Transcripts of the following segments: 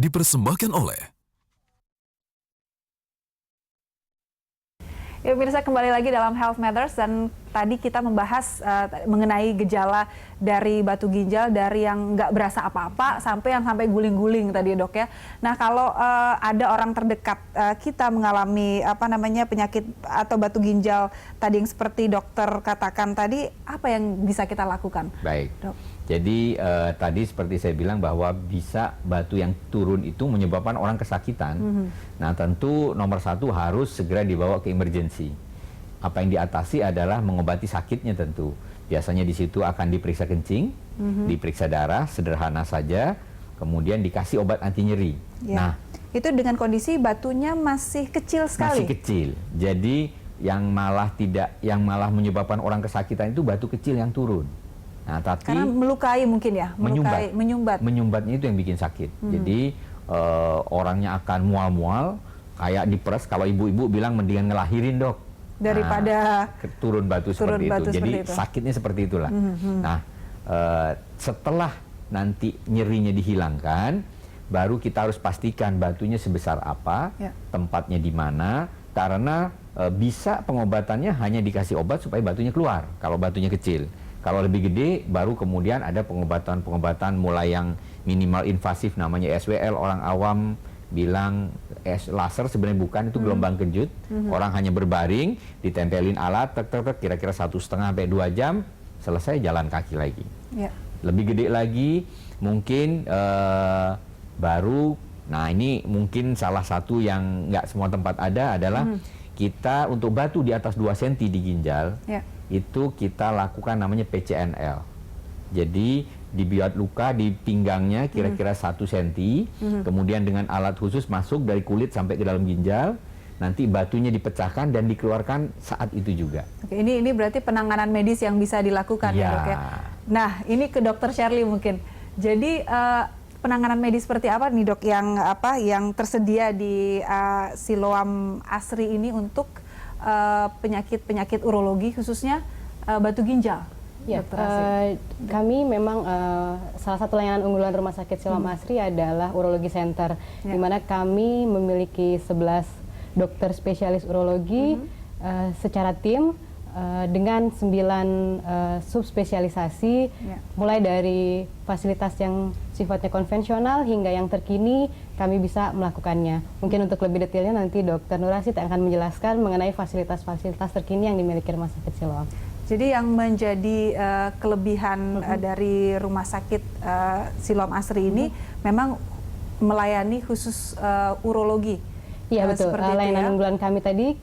dipersembahkan oleh Ya pemirsa, kembali lagi dalam Health Matters, dan tadi kita membahas mengenai gejala dari batu ginjal dari yang nggak berasa apa-apa sampai yang sampai guling-guling tadi dok ya. Nah kalau ada orang terdekat kita mengalami penyakit atau batu ginjal tadi yang seperti dokter katakan tadi, apa yang bisa kita lakukan? Baik, dok. Jadi tadi seperti saya bilang bahwa bisa batu yang turun itu menyebabkan orang kesakitan. Nah tentu nomor satu harus segera dibawa ke emergency. Apa yang diatasi adalah mengobati sakitnya tentu. Biasanya di situ akan diperiksa kencing, diperiksa darah, sederhana saja, kemudian dikasih obat anti nyeri. Ya. Nah itu dengan kondisi batunya masih kecil sekali. masih kecil. Jadi yang malah menyebabkan orang kesakitan itu batu kecil yang turun. Nah, tapi karena melukai mungkin ya, menyumbat. Menyumbatnya itu yang bikin sakit. Jadi orangnya akan mual-mual, kayak diperes. Kalau ibu-ibu bilang mendingan ngelahirin dok, daripada turun batu seperti itu. Jadi itu. sakitnya seperti itulah. Nah, setelah nanti nyerinya dihilangkan, baru kita harus pastikan batunya sebesar apa, tempatnya di mana, karena bisa pengobatannya hanya dikasih obat supaya batunya keluar. Kalau batunya kecil. Kalau lebih gede, baru kemudian ada pengobatan mulai yang minimal invasif namanya SWL. Orang awam bilang laser, sebenarnya bukan, itu gelombang kejut. Orang hanya berbaring, ditempelin alat, kira-kira 1,5 sampai 2 jam, selesai jalan kaki lagi. Lebih gede lagi, mungkin baru, nah ini mungkin salah satu yang nggak semua tempat ada adalah kita untuk batu di atas 2 cm di ginjal, itu kita lakukan namanya PCNL. Jadi dibuat luka di pinggangnya kira-kira 1 cm, kemudian dengan alat khusus masuk dari kulit sampai ke dalam ginjal, nanti batunya dipecahkan dan dikeluarkan saat itu juga. Oke, ini berarti penanganan medis yang bisa dilakukan ya dok ya. Nah ini ke dokter Shirley mungkin. Jadi penanganan medis seperti apa nih dok yang tersedia di Siloam Asri ini untuk penyakit urologi khususnya batu ginjal? Ya, kami memang salah satu layanan unggulan Rumah Sakit Siloam Asri adalah Urologi Center, di mana kami memiliki 11 dokter spesialis urologi secara tim dengan 9 subspesialisasi, mulai dari fasilitas yang sifatnya konvensional hingga yang terkini kami bisa melakukannya. Mungkin untuk lebih detailnya nanti Dr. Nurasid akan menjelaskan mengenai fasilitas-fasilitas terkini yang dimiliki Rumah Sakit Siloam. Jadi yang menjadi kelebihan dari Rumah Sakit Siloam Asri ini memang melayani khusus urologi. Iya betul, layanan unggulan kami tadi,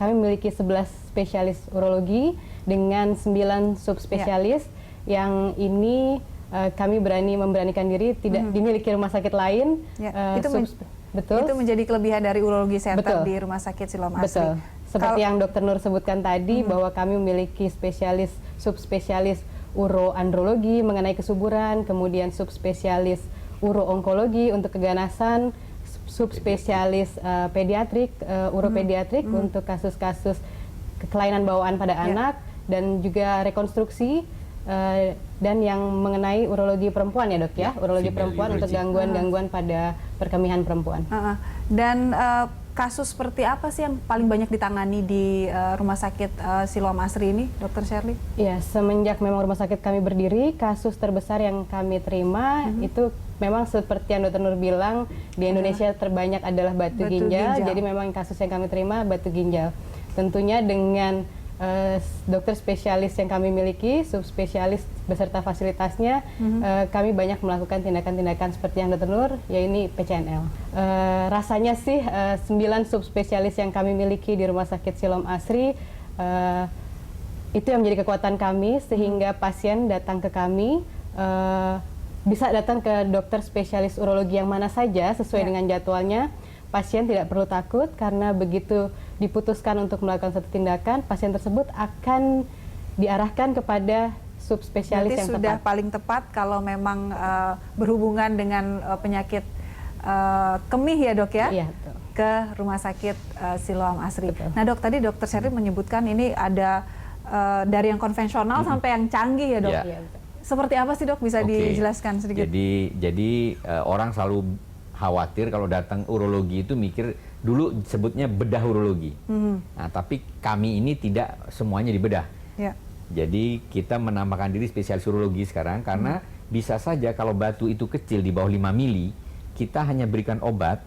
kami memiliki 11 spesialis urologi dengan 9 subspesialis yang ini kami memberanikan diri tidak dimiliki rumah sakit lain. Betul. Itu menjadi kelebihan dari Urologi Center di Rumah Sakit Siloam Asri. Betul. Seperti yang Dr. Nur sebutkan tadi, bahwa kami memiliki subspesialis uroandrologi mengenai kesuburan, kemudian subspesialis uroonkologi untuk keganasan, subspesialis pediatrik, uropediatrik untuk kasus-kasus kelainan bawaan pada anak, dan juga rekonstruksi, dan yang mengenai urologi perempuan ya dok ya, urologi perempuan untuk gangguan-gangguan pada perkemihan perempuan. Dan kasus seperti apa sih yang paling banyak ditangani di Rumah Sakit Siloam Asri ini, Dr. Shirley? Ya, semenjak memang rumah sakit kami berdiri, kasus terbesar yang kami terima itu memang seperti yang Dr. Nur bilang, di Indonesia terbanyak adalah batu ginjal. Jadi memang kasus yang kami terima batu ginjal. Tentunya dengan dokter spesialis yang kami miliki, subspesialis beserta fasilitasnya, kami banyak melakukan tindakan-tindakan seperti yang Dr. Nur, yaitu PCNL. Rasanya sih 9 subspesialis yang kami miliki di Rumah Sakit Siloam Asri, itu yang menjadi kekuatan kami, sehingga pasien datang ke kami, bisa datang ke dokter spesialis urologi yang mana saja sesuai dengan jadwalnya. Pasien tidak perlu takut, karena begitu diputuskan untuk melakukan satu tindakan, pasien tersebut akan diarahkan kepada subspesialis yang sudah tepat. Paling tepat kalau memang berhubungan dengan penyakit kemih ya dok ya, ke Rumah Sakit Siloam Asri. Betul. Nah dok, tadi Dr. Shirley menyebutkan ini ada dari yang konvensional sampai yang canggih ya dok. Seperti apa sih dok, bisa dijelaskan sedikit? Jadi orang selalu khawatir kalau datang urologi itu mikir dulu sebutnya bedah urologi. Nah, tapi kami ini tidak semuanya dibedah. Ya. Jadi kita menambahkan diri spesialis urologi sekarang karena bisa saja kalau batu itu kecil di bawah 5 mili, kita hanya berikan obat,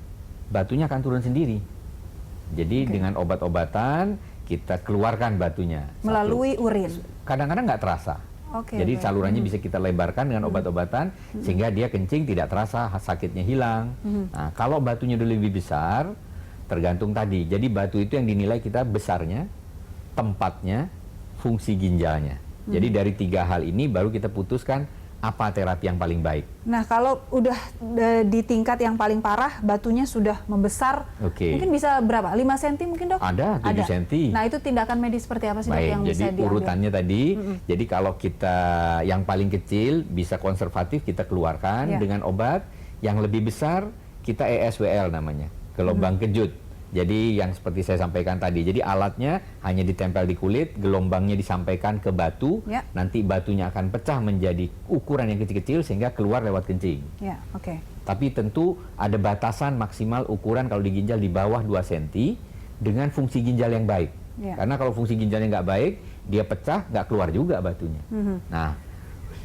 batunya akan turun sendiri. Jadi dengan obat-obatan kita keluarkan batunya. Melalui urin. Kadang-kadang nggak terasa. Jadi baik. salurannya bisa kita lebarkan dengan obat-obatan sehingga dia kencing tidak terasa, sakitnya hilang. Nah, kalau batunya udah lebih besar, tergantung tadi. Jadi batu itu yang dinilai kita besarnya, tempatnya, fungsi ginjalnya. Jadi dari 3 hal ini baru kita putuskan apa terapi yang paling baik. Nah, kalau udah di tingkat yang paling parah, batunya sudah membesar, mungkin bisa berapa? 5 cm mungkin, Dok? Ada, 7 cm. Nah, itu tindakan medis seperti apa sih, Dok, yang bisa jadi diambil? urutannya tadi, jadi kalau kita yang paling kecil bisa konservatif kita keluarkan dengan obat, yang lebih besar kita ESWL namanya, gelombang kejut. Jadi yang seperti saya sampaikan tadi, jadi alatnya hanya ditempel di kulit, gelombangnya disampaikan ke batu, nanti batunya akan pecah menjadi ukuran yang kecil-kecil sehingga keluar lewat kencing. Tapi tentu ada batasan maksimal ukuran kalau di ginjal di bawah 2 cm dengan fungsi ginjal yang baik. Karena kalau fungsi ginjalnya nggak baik, dia pecah, nggak keluar juga batunya. Nah,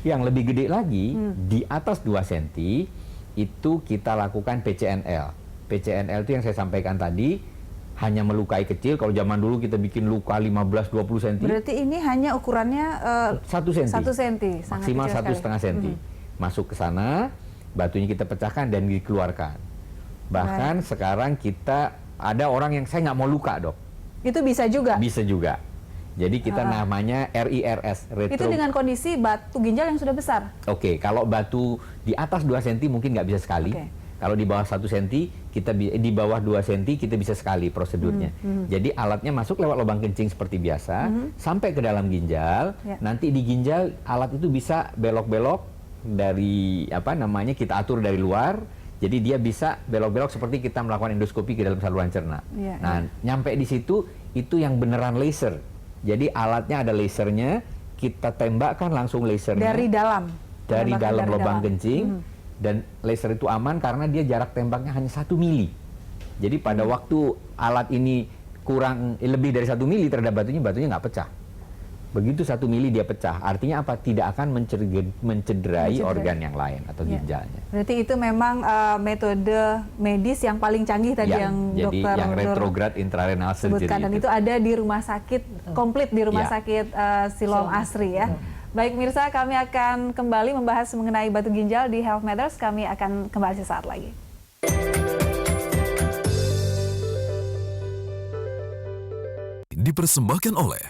yang lebih gede lagi, di atas 2 cm, itu kita lakukan PCNL. PCNL itu yang saya sampaikan tadi, hanya melukai kecil. Kalau zaman dulu kita bikin luka 15-20 cm. Berarti ini hanya ukurannya 1 cm. 1 cm. Maksimal 1,5 cm. Masuk ke sana, batunya kita pecahkan dan dikeluarkan. Bahkan sekarang kita, ada orang yang saya nggak mau luka, Dok. Itu bisa juga? Bisa juga. Jadi kita namanya RIRS. Itu dengan kondisi batu ginjal yang sudah besar? Kalau batu di atas 2 cm mungkin nggak bisa sekali. Kalau di bawah 1 cm, di bawah 2 cm kita bisa sekali prosedurnya. Jadi alatnya masuk lewat lubang kencing seperti biasa, sampai ke dalam ginjal. Nanti di ginjal alat itu bisa belok-belok dari kita atur dari luar. Jadi dia bisa belok-belok seperti kita melakukan endoskopi ke dalam saluran cerna. Nah, nyampe di situ itu yang beneran laser. Jadi alatnya ada lasernya, kita tembakkan langsung lasernya dari dalam lubang kencing. Dan laser itu aman karena dia jarak tembaknya hanya 1 mili. Jadi pada waktu alat ini lebih dari 1 mili terhadap batunya nggak pecah. Begitu 1 mili dia pecah, artinya apa? Tidak akan mencederai organ yang lain atau ginjalnya. Berarti itu memang metode medis yang paling canggih tadi yang jadi dokter yang retrograde intrarenal surgery sebutkan, dan itu ada di rumah sakit komplit di rumah sakit Siloam Asri ya. Baik mirsa, kami akan kembali membahas mengenai batu ginjal di Health Matters. Kami akan kembali sesaat lagi. Dipersembahkan oleh